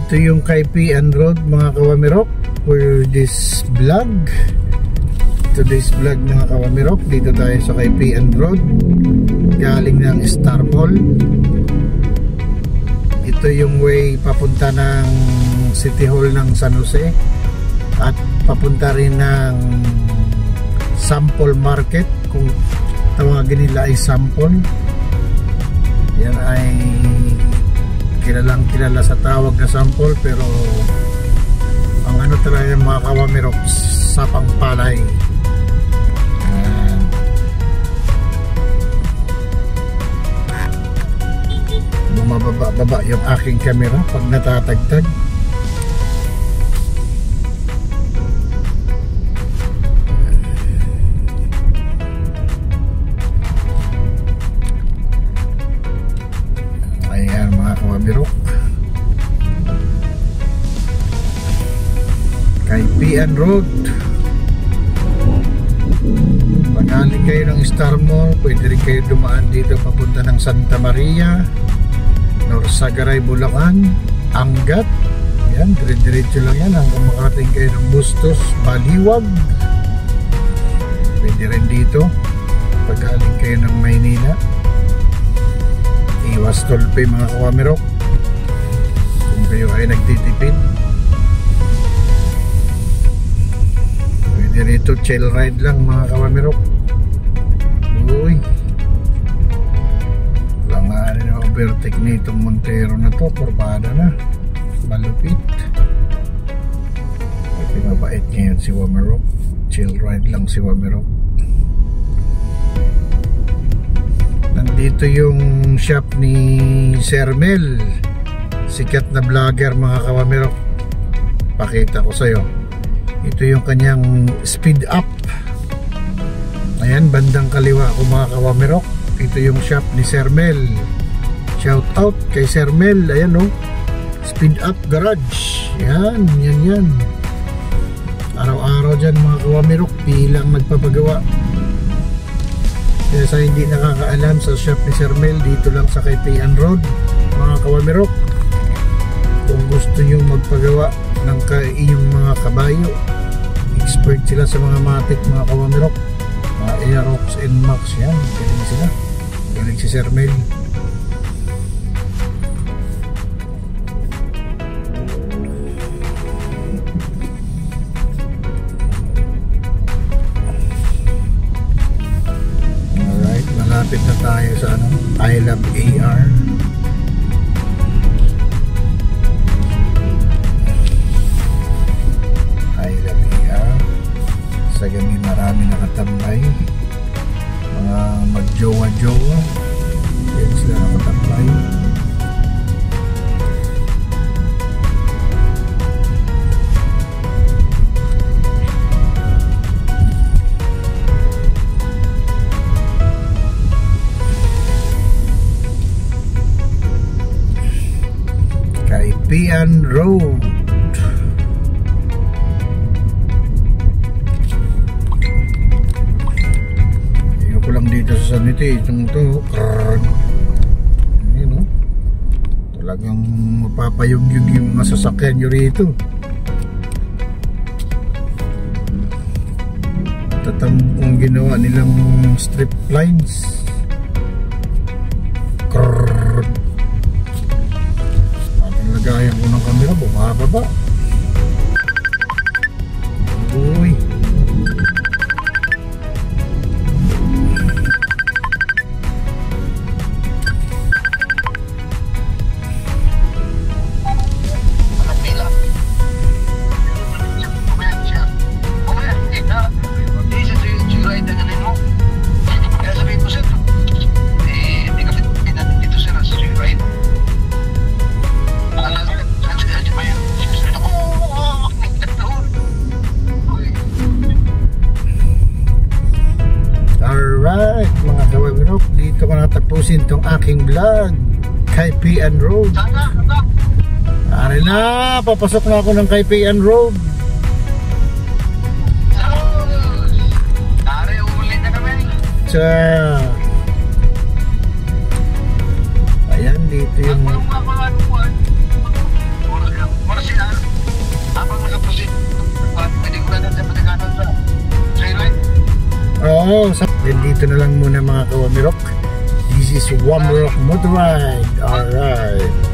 Ito yung Kaipian Road mga kawamirok for this vlog. Today's vlog mga kawamirok, dito tayo sa Kaipian Road, galing ng Star Mall. Ito yung way papunta ng City Hall ng San Jose at papunta rin ng Sample Market, kung tawagin nila ay Sample. Yan ay kilalang kilala sa tawag na Sample, pero ang ano talaga yung mga kawamirok, sapang palay. Bumababa yung aking camera pag natatagtag. Ayan mga kawamirok, Kaipian Road. Pag galing kayo ng Star Mall, pwede rin kayo dumaan dito papunta ng Santa Maria, Norsagaray, Bulacan, Angat. Yan, dire-diretso lang yan hanggang makarating kayo ng Bustos, Baliwag. Pwede rin dito pag galing kayo ng Maynila. Iwas tolpe mga kawamirok kung kayo ay nagtitipid. Pwede rito chill ride lang mga kawamirok. Uy, langanin na overtake na itong Montero na to. Kurbada na, malupit. Pwede mabait ngayon si Wamirok. Chill ride lang si Wamirok. Nandito yung shop ni Sir Mel, sikat na vlogger mga kawamirok. Pakita ko sa'yo. Ito yung kanyang speed up. Ayan, bandang kaliwa ko mga kawamirok. Ito yung shop ni Sir Mel. Shout out kay Sir Mel. Ayan o, Speed Up Garage. Yan, yan. Araw-araw dyan mga kawamirok, pilang nagpapagawa. Kaya sa hindi nakakaalam, sa shop ni Sir Mel, dito lang sa Kaipian Road mga kawamirok. Kung gusto nyo magpagawa ng iyong mga kabayo, expert sila sa mga matik mga kawamirok, mga Aerox and Max. Yan, galing sila, galing si Sir Mel. Malapit na tayo sa ano, I Love AR. I Love AR. Sa gabi marami nakatambay, mga magjowa-jowa. Yan sila nakatambay. Kaipian Road. Ayoko lang dito sa San Miguel. Itong to, you know, talagang mapapayug-yug yung mga sasakyan nyo rito. Tatamong ginawa nilang strip lines. Gaya ko ng camera, bumababa. Uy, mga kawamirok, dito ko natapusin tong aking vlog, Kaipian Road. Ari na, papasok na ako ng Kaipian Road. Ari, uli na kami. Ayan, dito yung Para siya, habang nakaproceed, pwede ko na sa pataganan sa highlight. Oo, then dito na lang muna mga kawamirok. This is Wamirok Motorride. Alright.